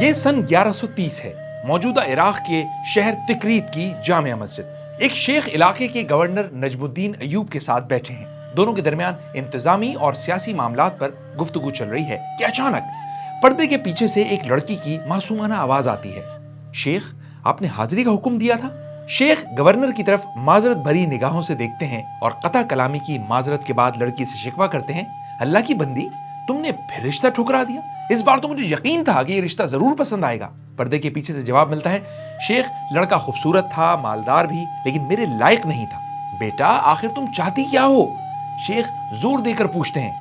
یہ سن 1130 ہے، موجودہ عراق کے شہر تکریت کی جامع مسجد۔ ایک شیخ علاقے کے گورنر نجم الدین ایوب کے ساتھ بیٹھے ہیں۔ دونوں کے درمیان انتظامی اور سیاسی معاملات پر گفتگو چل رہی ہے کہ اچانک پردے کے پیچھے سے ایک لڑکی کی معصومانہ آواز آتی ہے، شیخ آپ نے حاضری کا حکم دیا تھا۔ شیخ گورنر کی طرف معذرت بھری نگاہوں سے دیکھتے ہیں اور قطع کلامی کی معذرت کے بعد لڑکی سے شکوہ کرتے ہیں، اللہ کی بندی تم نے پھر رشتہ ٹھکرا دیا، اس بار تو مجھے یقین تھا کہ یہ رشتہ ضرور پسند آئے گا۔ پردے کے پیچھے سے جواب ملتا ہے، شیخ لڑکا خوبصورت تھا، مالدار بھی، لیکن میرے لائق نہیں تھا۔ بیٹا آخر تم چاہتی کیا ہو؟ شیخ زور دے کر پوچھتے ہیں۔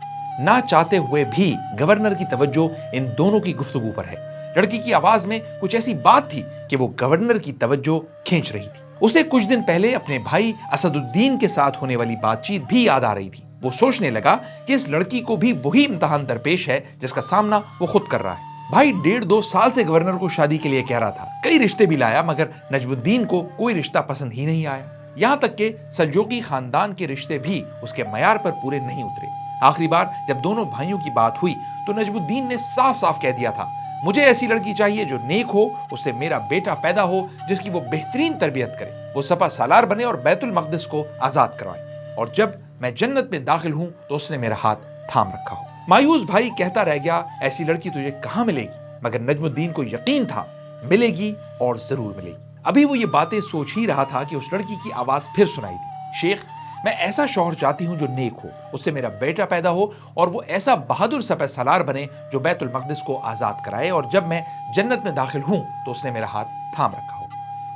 نہ چاہتے ہوئے بھی گورنر کی توجہ ان دونوں کی گفتگو پر ہے۔ لڑکی کی آواز میں کچھ ایسی بات تھی کہ وہ گورنر کی توجہ کھینچ رہی تھی۔ اسے کچھ دن پہلے اپنے بھائی اسد الدین کے ساتھ ہونے والی بات چیت بھی یاد آ رہی تھی۔ وہ سوچنے لگا کہ اس لڑکی کو بھی وہی امتحان درپیش ہے جس کا سامنا وہ خود کر رہا ہے۔ بھائی 1.5-2 سال سے گورنر کو شادی کے لیے کہہ رہا تھا، کئی رشتے بھی لایا، مگر نجم الدین کو کوئی رشتہ پسند ہی نہیں آیا۔ یہاں تک کہ سلجوقی خاندان کے رشتے بھی اس کے معیار پر پورے نہیں اترے۔ آخری بار جب دونوں بھائیوں کی بات ہوئی تو نجم الدین نے صاف صاف کہہ دیا تھا، مجھے ایسی لڑکی چاہیے جو نیک ہو، اس سے میرا بیٹا پیدا ہو جس کی وہ بہترین تربیت کرے، وہ سپہ سالار بنے اور بیت المقدس کو آزاد کروائے، اور جب میں جنت میں داخل ہوں تو اس نے میرا ہاتھ تھام رکھا ہو۔ مایوس بھائی کہتا رہ گیا، ایسی لڑکی تجھے کہاں ملے گی؟ مگر نجم الدین کو یقین تھا ملے گی اور ضرور ملے گی۔ ابھی وہ یہ باتیں سوچ ہی رہا تھا کہ اس لڑکی کی آواز پھر سنائی دی، شیخ میں ایسا شوہر چاہتی ہوں جو نیک ہو، اس سے میرا بیٹا پیدا ہو اور وہ ایسا بہادر سپہ سالار بنے جو بیت المقدس کو آزاد کرائے، اور جب میں جنت میں داخل ہوں تو اس نے میرا ہاتھ تھام رکھا ہو۔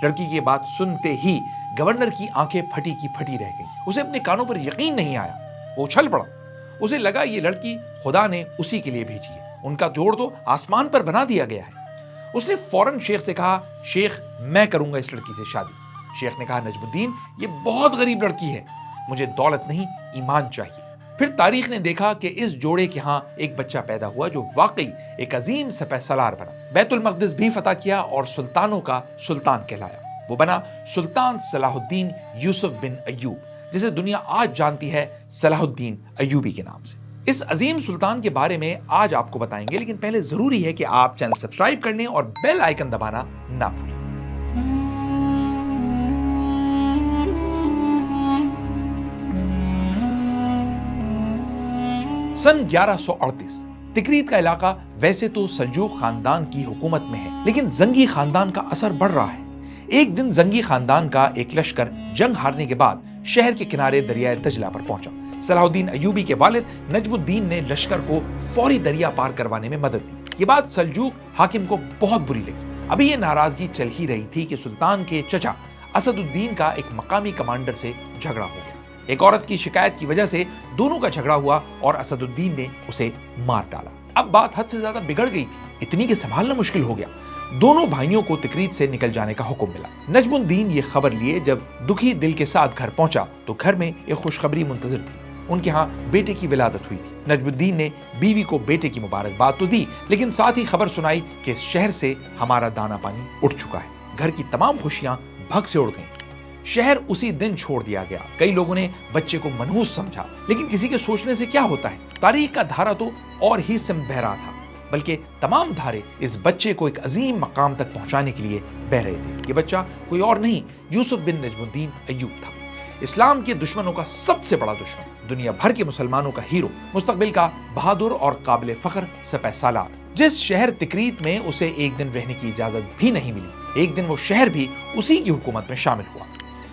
لڑکی کی بات سنتے ہی گورنر کی آنکھیں پھٹی کی پھٹی رہ گئیں۔ اسے اپنے کانوں پر یقین نہیں آیا، وہ اچھل پڑا۔ اسے لگا یہ لڑکی خدا نے اسی کے لیے بھیجی ہے، ان کا جوڑ تو آسمان پر بنا دیا گیا ہے۔ اس نے فوراً شیخ سے کہا، شیخ میں کروں گا اس لڑکی سے شادی۔ شیخ نے کہا، نجم الدین یہ بہت غریب لڑکی ہے، مجھے دولت نہیں ایمان چاہیے۔ پھر تاریخ نے دیکھا کہ اس جوڑے کے ہاں ایک بچہ پیدا ہوا جو واقعی ایک عظیم سپہ سالار بنا، بیت المقدس بھی فتح کیا اور سلطانوں کا سلطان کہلایا۔ وہ بنا سلطان صلاح الدین یوسف بن ایوب، جسے دنیا آج جانتی ہے صلاح الدین ایوبی کے نام سے۔ اس عظیم سلطان کے بارے میں آج آپ کو بتائیں گے، لیکن پہلے ضروری ہے کہ آپ چینل سبسکرائب کر لیں اور بیل آئیکن دبانا نہ بھولیں۔ سن 1138 تکریت کا علاقہ ویسے تو سلجوق خاندان کی حکومت میں ہے، لیکن زنگی خاندان کا اثر بڑھ رہا ہے۔ ایک دن زنگی خاندان کا ایک لشکر جنگ ہارنے کے بعد شہر کے کنارے دریائے دجلہ پر پہنچا۔ صلاح الدین ایوبی کے والد نجم الدین نے لشکر کو فوری دریا پار کروانے میں مدد دی۔ یہ بات سلجوق حاکم کو بہت بری لگی۔ ابھی یہ ناراضگی چل ہی رہی تھی کہ سلطان کے چچا اسد الدین کا ایک مقامی کمانڈر سے جھگڑا ہو گیا۔ ایک عورت کی شکایت کی وجہ سے دونوں کا جھگڑا ہوا اور اسد الدین نے اسے مار ڈالا۔ اب بات حد سے زیادہ بگڑ گئی تھی، اتنی کہ سنبھالنا مشکل ہو گیا۔ دونوں بھائیوں کو تکریت سے نکل جانے کا حکم ملا۔ نجم الدین یہ خبر لیے جب دکھی دل کے ساتھ گھر پہنچا تو گھر میں ایک خوشخبری منتظر تھی، ان کے ہاں بیٹے کی ولادت ہوئی تھی۔ نجم الدین نے بیوی کو بیٹے کی مبارکباد تو دی، لیکن ساتھ ہی خبر سنائی کہ اس شہر سے ہمارا دانا پانی اٹھ چکا ہے۔ گھر کی تمام خوشیاں بھگ سے اڑ گئیں۔ شہر اسی دن چھوڑ دیا گیا۔ کئی لوگوں نے بچے کو منحوس سمجھا، لیکن کسی کے سوچنے سے کیا ہوتا ہے، تاریخ کا دھارا تو اور ہی سمت بہ رہا تھا، بلکہ تمام دھارے اس بچے کو ایک عظیم مقام تک پہنچانے کے لیے بہ رہے تھے۔ یہ بچہ کوئی اور نہیں، یوسف بن نجم الدین ایوب تھا، اسلام کے دشمنوں کا سب سے بڑا دشمن، دنیا بھر کے مسلمانوں کا ہیرو، مستقبل کا بہادر اور قابل فخر سپہ سالار۔ جس شہر تکریت میں اسے ایک دن رہنے کی اجازت بھی نہیں ملی، ایک دن وہ شہر بھی اسی کی حکومت میں شامل ہوا،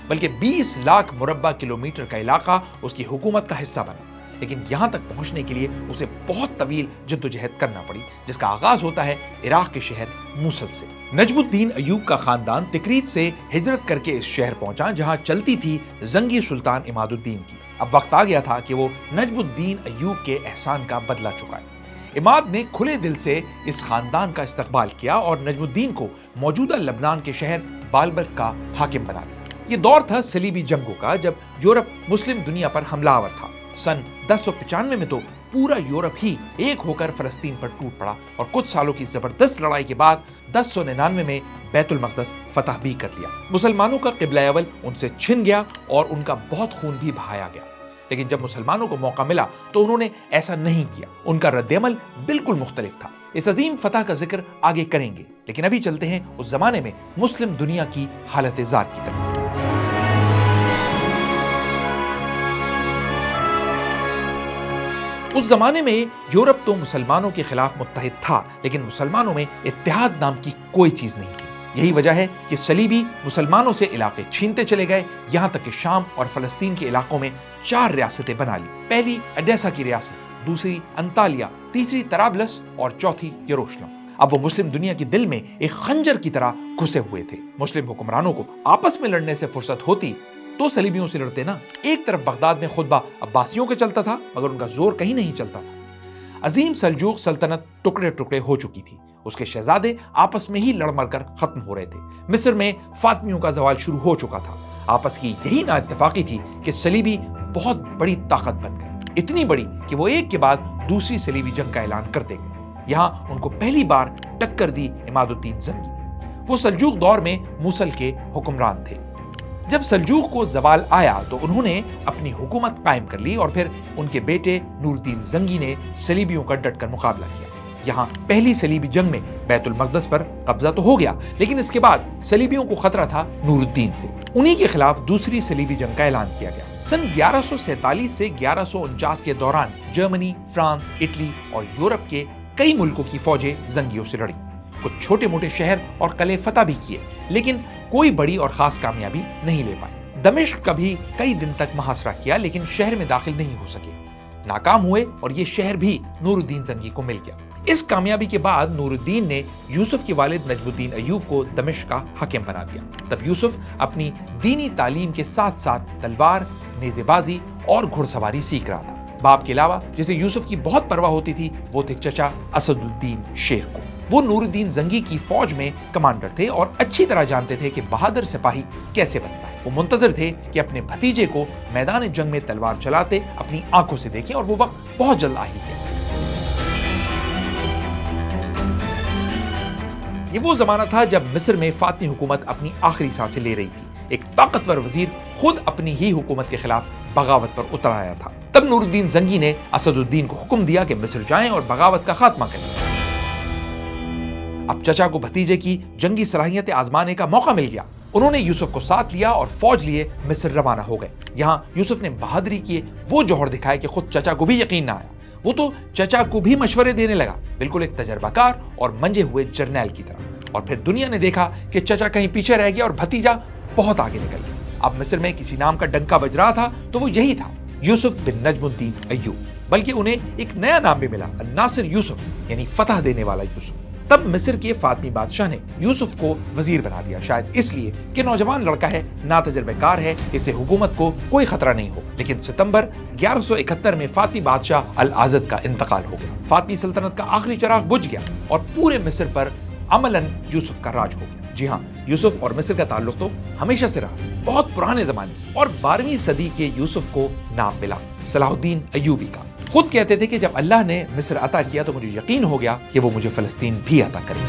بلکہ 20 لاکھ مربع کلومیٹر کا علاقہ اس کی حکومت کا حصہ بنا۔ لیکن یہاں تک پہنچنے کے لیے اسے بہت طویل جدوجہد کرنا پڑی، جس کا آغاز ہوتا ہے عراق کے شہر موصل سے۔ نجم الدین ایوب کا خاندان تکریت سے ہجرت کر کے اس شہر پہنچا جہاں چلتی تھی زنگی سلطان عماد الدین کی۔ اب وقت آ گیا تھا کہ وہ نجم الدین ایوب کے احسان کا بدلہ چکائے۔ عماد نے کھلے دل سے اس خاندان کا استقبال کیا اور نجم الدین کو موجودہ لبنان کے شہر بالبک کا حاکم بنا دیا۔ یہ دور تھا صلیبی جنگوں کا، جب یورپ مسلم دنیا پر حملہ آور تھا۔ سن 1095 میں تو پورا یورپ ہی ایک ہو کر فلسطین پر ٹوٹ پڑا، اور کچھ سالوں کی زبردست لڑائی کے بعد 1099 میں بیت المقدس فتح بھی کر لیا۔ مسلمانوں کا قبلہ اول ان سے چھن گیا اور ان کا بہت خون بھی بہایا گیا، لیکن جب مسلمانوں کو موقع ملا تو انہوں نے ایسا نہیں کیا۔ ان کا رد عمل بالکل مختلف تھا۔ اس عظیم فتح کا ذکر آگے کریں گے، لیکن ابھی چلتے ہیں اس زمانے میں مسلم دنیا کی حالت زار کی طرف۔ اس زمانے میں یورپ تو مسلمانوں کے خلاف متحد تھا، لیکن مسلمانوں میں اتحاد نام کی کوئی چیز نہیں تھی۔ یہی وجہ ہے کہ صلیبی مسلمانوں سے علاقے چھینتے چلے گئے، یہاں تک کہ شام اور فلسطین کے علاقوں میں 4 ریاستیں بنا لی۔ پہلی ایڈیسا کی ریاست، دوسری انطالیہ، تیسری طرابلس اور چوتھی یروشلم۔ اب وہ مسلم دنیا کے دل میں ایک خنجر کی طرح گھسے ہوئے تھے۔ مسلم حکمرانوں کو آپس میں لڑنے سے فرصت ہوتی تو صلیبیوں سے لڑتے نا۔ ایک طرف بغداد میں خطبہ عباسیوں کا چلتا تھا، مگر ان کا زور کہیں نہیں چلتا تھا۔ عظیم سلجوق سلطنت ٹکڑے ٹکڑے ہو چکی تھی، اس کے شہزادے آپس میں ہی لڑ مر کر ختم ہو رہے تھے۔ مصر میں فاطمیوں کا زوال شروع ہو چکا تھا۔ آپس کی یہی نا اتفاقی تھی کہ صلیبی بہت بڑی طاقت بن گئے، اتنی بڑی کہ وہ ایک کے بعد دوسری صلیبی جنگ کا اعلان کرتے گئے۔ یہاں ان کو پہلی بار ٹکر دی عماد الدین زنگی۔ وہ سلجوق دور میں موصل کے حکمران تھے۔ جب سلجوق کو زوال آیا تو انہوں نے اپنی حکومت قائم کر لی اور پھر ان کے بیٹے نور الدین زنگی نے صلیبیوں کا ڈٹ کر مقابلہ کیا۔ یہاں پہلی صلیبی جنگ میں بیت المقدس پر قبضہ تو ہو گیا، لیکن اس کے بعد صلیبیوں کو خطرہ تھا نور الدین سے۔ انہی کے خلاف دوسری صلیبی جنگ کا اعلان کیا گیا۔ سن 1147 سے 1149 کے دوران جرمنی، فرانس، اٹلی اور یورپ کے کئی ملکوں کی فوجیں زنگیوں سے لڑیں۔ کچھ چھوٹے موٹے شہر اور قلعے فتح بھی کیے، لیکن کوئی بڑی اور خاص کامیابی نہیں لے پائے۔ دمشق کا بھی کئی دن تک محاصرہ کیا، لیکن شہر میں داخل نہیں ہو سکے، ناکام ہوئے اور یہ شہر بھی نور الدین زنگی کو مل گیا۔ اس کامیابی کے بعد نور الدین نے یوسف کے والد نجم الدین ایوب کو دمشق کا حاکم بنا دیا۔ تب یوسف اپنی دینی تعلیم کے ساتھ ساتھ تلوار، نیزے بازی اور گھڑ سواری سیکھ رہا تھا۔ باپ کے علاوہ جسے یوسف کی بہت پرواہ ہوتی تھی وہ تھے چچا اسد الدین شیر کو۔ وہ نور الدین زنگی کی فوج میں کمانڈر تھے اور اچھی طرح جانتے تھے کہ بہادر سپاہی کیسے بنتا ہے۔ وہ منتظر تھے کہ اپنے بھتیجے کو میدان جنگ میں تلوار چلاتے اپنی آنکھوں سے دیکھیں، اور وہ وقت بہت جلد آ ہی گیا۔ یہ وہ زمانہ تھا جب مصر میں فاطمی حکومت اپنی آخری سانسیں لے رہی تھی۔ ایک طاقتور وزیر خود اپنی ہی حکومت کے خلاف بغاوت پر اتر آیا تھا۔ تب نور الدین زنگی نے اسد الدین کو حکم دیا کہ مصر جائیں اور بغاوت کا خاتمہ کریں۔ اب چچا کو بھتیجے کی جنگی صلاحیتیں آزمانے کا موقع مل گیا۔ انہوں نے یوسف کو ساتھ لیا اور فوج لیے مصر روانہ ہو گئے۔ یہاں یوسف نے بہادری کیے وہ جوہر دکھائے کہ خود چچا کو بھی یقین نہ آیا۔ وہ تو چچا کو بھی مشورے دینے لگا، بالکل ایک تجربہ کار اور منجے ہوئے جرنیل کی طرح۔ اور پھر دنیا نے دیکھا کہ چچا کہیں پیچھے رہ گیا اور بھتیجا بہت آگے نکل گیا۔ اب مصر میں کسی نام کا ڈنکا بج رہا تھا تو وہ یہی تھا، یوسف بن نجم الدین ایوب۔ بلکہ انہیں ایک نیا نام بھی ملا، الناصر یوسف، یعنی فتح دینے والا یوسف۔ تب مصر کے فاطمی بادشاہ نے یوسف کو وزیر بنا دیا، شاید اس لیے کہ نوجوان لڑکا ہے، ناتجربہ کار ہے، اس سے حکومت کو کوئی خطرہ نہیں ہو۔ لیکن ستمبر 1171 میں فاطمی بادشاہ العزد کا انتقال ہو گیا۔ فاطمی سلطنت کا آخری چراغ بجھ گیا اور پورے مصر پر عملاً یوسف کا راج ہو گیا۔ جی ہاں، یوسف اور مصر کا تعلق تو ہمیشہ سے رہا، بہت پرانے زمانے سے، اور 12ویں صدی کے یوسف کو نام ملا صلاح الدین ایوبی کا۔ خود کہتے تھے کہ جب اللہ نے مصر عطا کیا تو مجھے یقین ہو گیا کہ وہ مجھے فلسطین بھی عطا کرے گا۔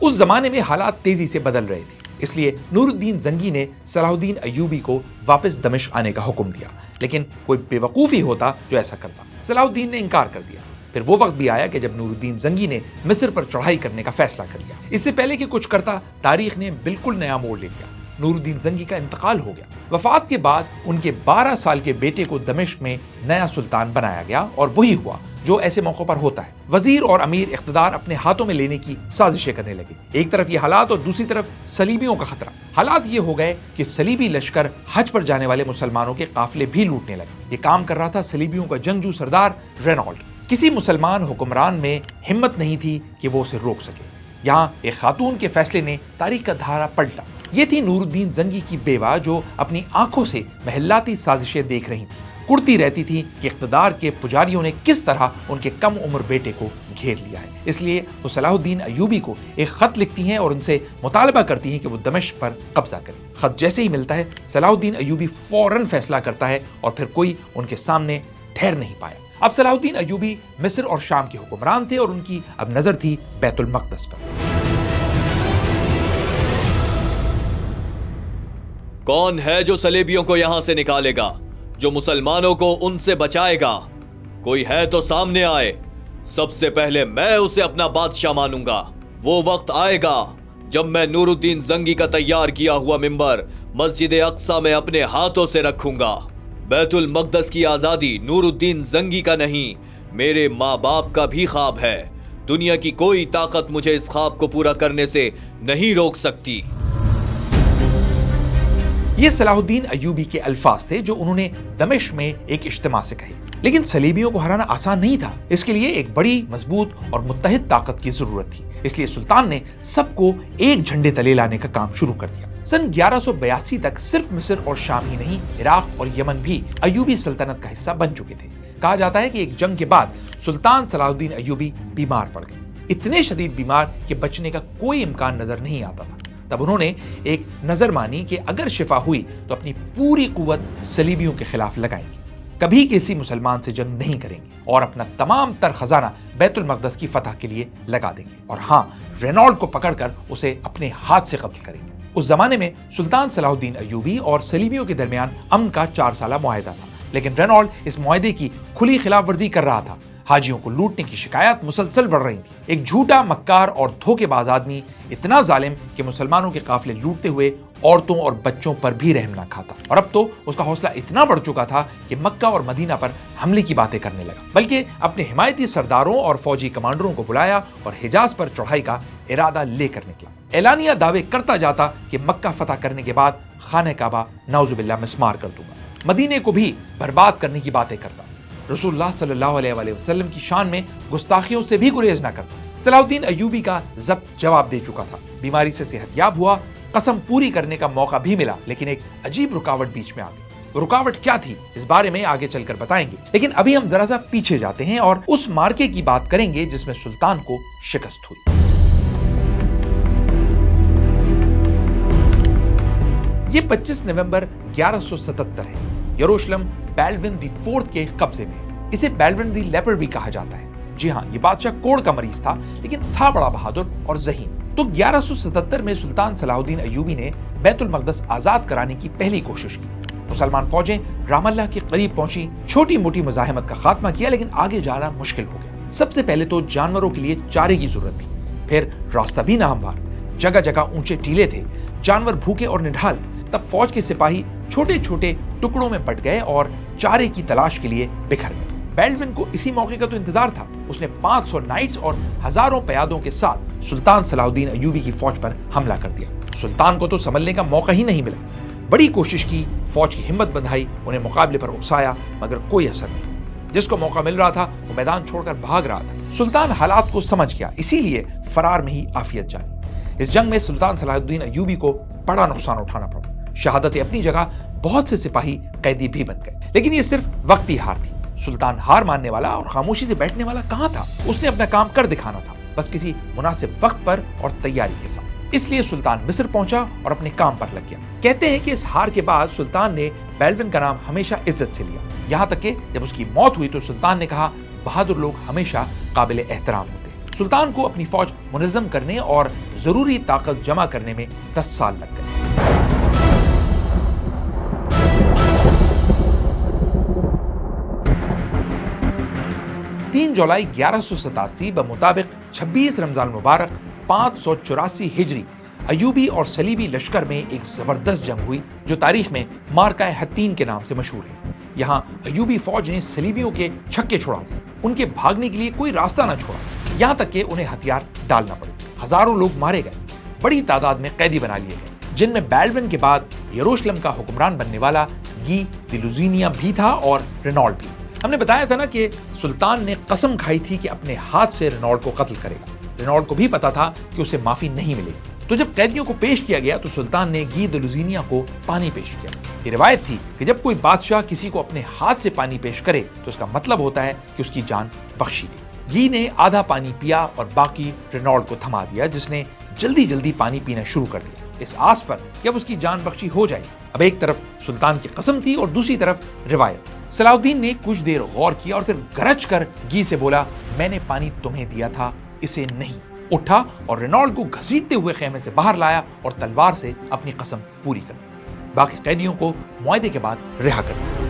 اس زمانے میں حالات تیزی سے بدل رہے تھے، اس لیے نور الدین زنگی نے صلاح الدین ایوبی کو واپس دمشق آنے کا حکم دیا، لیکن کوئی بے وقوفی ہوتا جو ایسا کرتا۔ صلاح الدین نے انکار کر دیا۔ پھر وہ وقت بھی آیا کہ جب نور الدین زنگی نے مصر پر چڑھائی کرنے کا فیصلہ کر لیا۔ اس سے پہلے کہ کچھ کرتا، تاریخ نے بالکل نیا موڑ لے لیا۔ نور الدین زنگی کا انتقال ہو گیا۔ وفات کے بعد ان کے 12 سال کے بیٹے کو دمشق میں نیا سلطان بنایا گیا، اور وہی ہوا جو ایسے موقع پر ہوتا ہے، وزیر اور امیر اقتدار اپنے ہاتھوں میں لینے کی سازشیں کرنے لگے۔ ایک طرف یہ حالات اور دوسری طرف صلیبیوں کا خطرہ۔ حالات یہ ہو گئے کہ صلیبی لشکر حج پر جانے والے مسلمانوں کے قافلے بھی لوٹنے لگے۔ یہ کام کر رہا تھا صلیبیوں کا جنگجو سردار رینالڈ۔ کسی مسلمان حکمران میں ہمت نہیں تھی کہ وہ اسے روک سکے۔ یہاں ایک خاتون کے فیصلے نے تاریخ کا دھارا پلٹا۔ یہ تھی نور الدین زنگی کی بیوہ، جو اپنی آنکھوں سے محلاتی سازشیں دیکھ رہی تھی، کڑتی رہتی تھی کہ اقتدار کے پجاریوں نے کس طرح ان کے کم عمر بیٹے کو گھیر لیا ہے۔ اس لیے وہ صلاح الدین ایوبی کو ایک خط لکھتی ہیں اور ان سے مطالبہ کرتی ہیں کہ وہ دمشق پر قبضہ کریں۔ خط جیسے ہی ملتا ہے، صلاح الدین ایوبی فوراً فیصلہ کرتا ہے اور پھر کوئی ان کے سامنے ٹھہر نہیں پایا۔ اب صلاح الدین ایوبی مصر اور شام کے حکمران تھے اور ان کی اب نظر تھی بیت المقدس پر۔ کون ہے جو صلیبیوں کو یہاں سے نکالے گا، جو مسلمانوں کو ان سے بچائے گا؟ کوئی ہے تو سامنے آئے. سب سے پہلے میں اسے اپنا بادشاہ مانوں گا. وہ وقت آئے گا جب میں نور الدین زنگی کا تیار کیا ہوا ممبر مسجد اقصی میں اپنے ہاتھوں سے رکھوں گا. بیت المقدس کی آزادی نور الدین زنگی کا نہیں، میرے ماں باپ کا بھی خواب ہے. دنیا کی کوئی طاقت مجھے اس خواب کو پورا کرنے سے نہیں روک سکتی. یہ صلاح الدین ایوبی کے الفاظ تھے جو انہوں نے دمشق میں ایک اجتماع سے کہے. لیکن صلیبیوں کو ہرانا آسان نہیں تھا. اس کے لیے ایک بڑی، مضبوط اور متحد طاقت کی ضرورت تھی. اس لیے سلطان نے سب کو ایک جھنڈے تلے لانے کا کام شروع کر دیا. سن 1182 تک صرف مصر اور شام ہی نہیں، عراق اور یمن بھی ایوبی سلطنت کا حصہ بن چکے تھے. کہا جاتا ہے کہ ایک جنگ کے بعد سلطان صلاح الدین ایوبی بیمار پڑ گئے. اتنے شدید بیمار کہ بچنے کا کوئی امکان نظر نہیں آتا تھا. تب انہوں نے ایک نظر مانی کہ اگر شفا ہوئی تو اپنی پوری قوت صلیبیوں کے خلاف لگائیں گے، کبھی کسی مسلمان سے جنگ نہیں کریں گے اور اپنا تمام تر خزانہ بیت المقدس کی فتح کے لیے لگا دیں گے. اور ہاں، رینالڈ کو پکڑ کر اسے اپنے ہاتھ سے قتل کریں گے. اس زمانے میں سلطان صلاح الدین ایوبی اور صلیبیوں کے درمیان امن کا 4 سالہ معاہدہ تھا، لیکن رینالڈ اس معاہدے کی کھلی خلاف ورزی کر رہا تھا. حاجیوں کو لوٹنے کی شکایات مسلسل بڑھ رہی تھی. ایک جھوٹا، مکار اور دھوکے باز آدمی اتنا ظالم کہ مسلمانوں کے قافلے لوٹتے ہوئے عورتوں اور بچوں پر بھی رحم نہ کھاتا. اور اب تو اس کا حوصلہ اتنا بڑھ چکا تھا کہ مکہ اور مدینہ پر حملے کی باتیں کرنے لگا، بلکہ اپنے حمایتی سرداروں اور فوجی کمانڈروں کو بلایا اور حجاز پر چڑھائی کا ارادہ لے کر نکلا. اعلانیہ دعوے کرتا جاتا کہ مکہ فتح کرنے کے بعد خانہ کعبہ نعوذ باللہ مسمار کر دوں گا، مدینے کو بھی برباد کرنے کی باتیں کرتا، رسول اللہ صلی اللہ علیہ وآلہ وسلم کی شان میں گستاخیوں سے بھی گریز نہ کرتا. صلاح الدین ایوبی کا ضبط جواب دے چکا تھا. بیماری سے صحت یاب ہوا، قسم پوری کرنے کا موقع بھی ملا، لیکن ایک عجیب رکاوٹ بیچ میں آ گئی. رکاوٹ کیا تھی اس بارے میں آگے چل کر بتائیں گے، لیکن ابھی ہم ذرا سا پیچھے جاتے ہیں اور اس مارکے کی بات کریں گے جس میں سلطان کو شکست ہوئی. یہ 25 نومبر 1177 ہے. یروشلم بیلون دی فورتھ کے قبضے میں. اسے بیلون دی لیپر بھی کہا جاتا ہے. جی ہاں، یہ بادشاہ کوڑ کا مریض تھا، لیکن تھا بڑا بہادر اور ذہین. تو 1177 میں سلطان صلاح الدین ایوبی نے بیت المقدس آزاد کرانے کی پہلی کوشش کی. مسلمان فوجیں رام اللہ کے قریب پہنچی، چھوٹی موٹی مزاحمت کا خاتمہ کیا، لیکن آگے جانا مشکل ہو گیا. سب سے پہلے تو جانوروں کے لیے چارے کی ضرورت تھی. پھر راستہ بھی ناہموار، جگہ جگہ اونچے ٹیلے تھے، جانور بھوکے اور نڈھال. تب فوج کے سپاہی چھوٹے چھوٹے ٹکڑوں میں بٹ گئے اور چارے کی تلاش کے لیے بکھر گئے. بیلون کو اسی موقع کا تو انتظار تھا. اس نے 500 نائٹس اور ہزاروں پیادوں کے ساتھ سلطان صلاح الدین ایوبی کی فوج پر حملہ کر دیا. سلطان کو تو سنبھلنے کا موقع ہی نہیں ملا. بڑی کوشش کی، فوج کی ہمت بندھائی، انہیں مقابلے پر اکسایا، مگر کوئی اثر نہیں. جس کو موقع مل رہا تھا وہ میدان چھوڑ کر بھاگ رہا تھا. سلطان حالات کو سمجھ گیا، اسی لیے فرار میں ہی عافیت جانی. اس جنگ میں سلطان صلاح الدین ایوبی کو بڑا نقصان اٹھانا پڑا. شہادت اپنی جگہ، بہت سے سپاہی قیدی بھی بن گئے، لیکن یہ صرف وقتی ہار تھی. سلطان ہار ماننے والا اور خاموشی سے بیٹھنے والا کہاں تھا؟ اس نے اپنا کام کر دکھانا تھا، بس کسی مناسب وقت پر اور تیاری کے ساتھ. اس لیے سلطان مصر پہنچا اور اپنے کام پر لگ گیا. کہتے ہیں کہ اس ہار کے بعد سلطان نے بیلون کا نام ہمیشہ عزت سے لیا، یہاں تک کہ جب اس کی موت ہوئی تو سلطان نے کہا، بہادر لوگ ہمیشہ قابل احترام ہوتے ہیں. سلطان کو اپنی فوج منظم کرنے اور ضروری طاقت جمع کرنے میں 10 سال لگ گئے. 3 جولائی 1187 بمطابق 26 رمضان المبارک 584 ہجری ایوبی اور صلیبی لشکر میں ایک زبردست جنگ ہوئی جو تاریخ میں مارکہ حطین کے نام سے مشہور ہے. یہاں ایوبی فوج نے صلیبیوں کے چھکے چھڑا دیے. ان کے بھاگنے کے لیے کوئی راستہ نہ چھوڑا، یہاں تک کہ انہیں ہتھیار ڈالنا پڑے. ہزاروں لوگ مارے گئے، بڑی تعداد میں قیدی بنا لیے گئے، جن میں بیلون کے بعد یروشلم کا حکمران بننے والا گی دی لوزینیا بھی تھا اور رینالڈ بھی. ہم نے بتایا تھا نا کہ سلطان نے قسم کھائی تھی کہ اپنے ہاتھ سے رینالڈ کو قتل کرے گا. رینالڈ کو بھی پتا تھا کہ اسے معافی نہیں ملے گی. تو جب قیدیوں کو پیش کیا گیا تو سلطان نے گی دی لوزینیا کو پانی پیش کیا. یہ روایت تھی کہ جب کوئی بادشاہ کسی کو اپنے ہاتھ سے پانی پیش کرے تو اس کا مطلب ہوتا ہے کہ اس کی جان بخشی گئی. گی نے آدھا پانی پیا اور باقی رینالڈ کو تھما دیا، جس نے جلدی جلدی پانی پینا شروع کر دیا، اس آس پر کہ اب اس کی جان بخشی ہو جائے. اب ایک طرف سلطان کی قسم تھی اور دوسری طرف روایت. صلاح الدین نے کچھ دیر غور کیا اور پھر گرج کر گی سے بولا، میں نے پانی تمہیں دیا تھا، اسے نہیں. اٹھا اور رینالڈ کو گھسیٹتے ہوئے خیمے سے باہر لایا اور تلوار سے اپنی قسم پوری کر دی. باقی قیدیوں کو معاہدے کے بعد رہا کر دیا.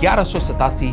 1187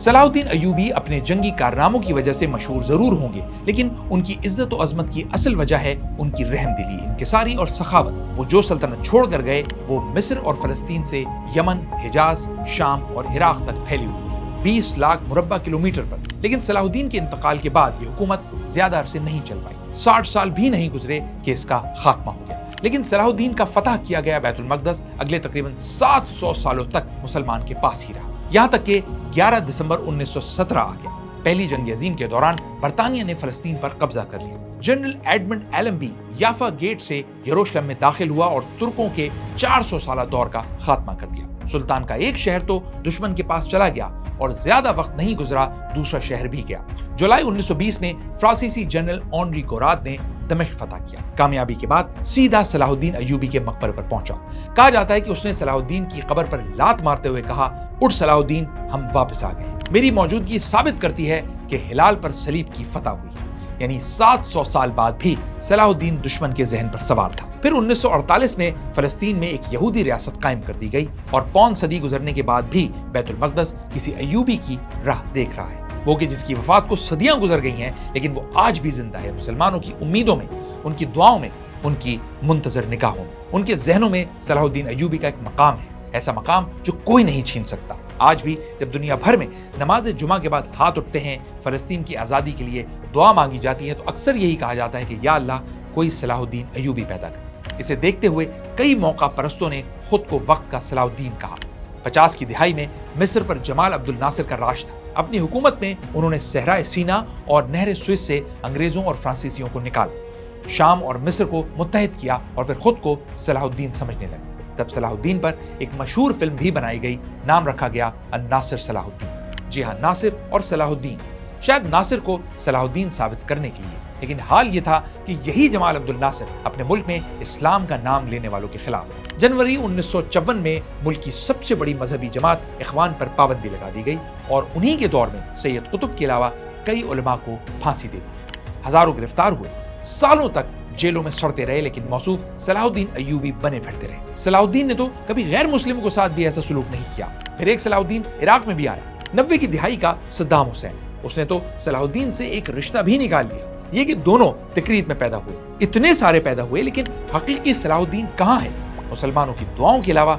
صلاح الدین ایوبی اپنے جنگی کارناموں کی وجہ سے مشہور ضرور ہوں گے، لیکن ان کی عزت و عظمت کی اصل وجہ ہے ان کی رحم دلی، انکساری اور سخاوت۔ وہ جو سلطنت چھوڑ کر گئے وہ مصر اور فلسطین سے یمن، حجاز، شام اور عراق تک پھیلی ہوئی تھی، 20 لاکھ مربع کلومیٹر پر۔ لیکن صلاح الدین کے انتقال کے بعد یہ حکومت زیادہ عرصے نہیں چل پائی، 60 سال بھی نہیں گزرے کہ اس کا خاتمہ ہو گیا۔ لیکن صلاح الدین کا فتح کیا گیا بیت المقدس اگلے تقریباً 700 سالوں تک مسلمان کے پاس ہی رہا، یہاں تک کہ 11 دسمبر 1917 آ گیا۔ پہلی جنگ عظیم کے دوران برطانیہ نے فلسطین پر قبضہ کر لیا۔ جنرل ایڈمنڈ ایلمبی یافا گیٹ سے یروشلم میں داخل ہوا اور ترکوں کے 400 سالہ دور کا خاتمہ کر دیا۔ سلطان کا ایک شہر تو دشمن کے پاس چلا گیا اور زیادہ وقت نہیں گزرا دوسرا شہر بھی گیا۔ جولائی 1920 میں فرانسیسی جنرل آنری گوراد نے دمشق فتح کیا۔ کامیابی کے بعد سیدھا صلاح الدین ایوبی کے مقبرے پر پہنچا۔ کہا جاتا ہے کہ اس نے صلاح الدین کی قبر پر لات مارتے ہوئے کہا، اٹھ صلاح الدین، ہم واپس آ گئے۔ میری موجودگی ثابت کرتی ہے کہ ہلال پر صلیب کی فتح ہوئی، یعنی 700 سال بعد بھی صلاح الدین دشمن کے ذہن پر سوار تھا۔ پھر 1948 میں فلسطین میں ایک یہودی ریاست قائم کر دی گئی اور پون صدی گزرنے کے بعد بھی بیت المقدس کسی ایوبی کی راہ دیکھ رہا ہے، وہ کہ جس کی وفات کو صدیاں گزر گئی ہیں لیکن وہ آج بھی زندہ ہے، مسلمانوں کی امیدوں میں، ان کی دعاؤں میں، ان کی منتظر نگاہوں میں۔ ان کے ذہنوں میں صلاح الدین ایوبی کا ایک مقام ہے، ایسا مقام جو کوئی نہیں چھین سکتا۔ آج بھی جب دنیا بھر میں نماز جمعہ کے بعد ہاتھ اٹھتے ہیں، فلسطین کی آزادی کے لیے دعا مانگی جاتی ہے، تو اکثر یہی کہا جاتا ہے کہ یا اللہ کوئی صلاح الدین ایوبی پیدا کر۔ اسے دیکھتے ہوئے کئی موقع پرستوں نے خود کو وقت کا صلاح الدین کہا۔ 50 کی دہائی میں مصر پر جمال عبد الناصر کا راج تھا۔ اپنی حکومت میں انہوں نے صحرائے سینا اور نہر سوئس سے انگریزوں اور فرانسیسیوں کو نکالا، شام اور مصر کو متحد کیا اور پھر خود کو صلاح الدین سمجھنے لگے۔ تب صلاح الدین پر ایک مشہور فلم بھی بنائی گئی، نام رکھا گیا الناصر صلاح الدین۔ جی ہاں، ناصر اور صلاح الدین، شاید ناصر کو صلاح الدین ثابت کرنے کے لیے، لیکن حال یہ تھا کہ یہی جمال عبد الناصر اپنے ملک میں اسلام کا نام لینے والوں کے خلاف ہے۔ جنوری 1954 میں ملک کی سب سے بڑی مذہبی جماعت اخوان پر پابندی لگا دی گئی اور انہی کے دور میں سید قطب کے علاوہ کئی علماء کو پھانسی دے دی، ہزاروں گرفتار ہوئے، سالوں تک جیلوں میں سڑتے رہے، لیکن موصوف صلاح الدین ایوبی بنے پھرتے رہے۔ صلاح الدین نے تو کبھی غیر مسلموں کے ساتھ بھی ایسا سلوک نہیں کیا۔ پھر ایک صلاح الدین عراق میں بھی آیا، 90 کی دہائی کا صدام حسین، اس نے تو صلاح الدین سے ایک رشتہ بھی نکال لیا۔ یہ کہ دونوں تکریت میں پیدا ہوئے، اتنے سارے پیدا ہوئے، لیکن حقیقی صلاح الدین کہاں ہے؟ مسلمانوں کی دعاؤں کے علاوہ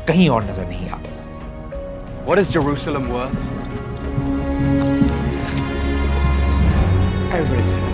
کہیں اور نظر نہیں آتا۔ What is Jerusalem worth? Everything.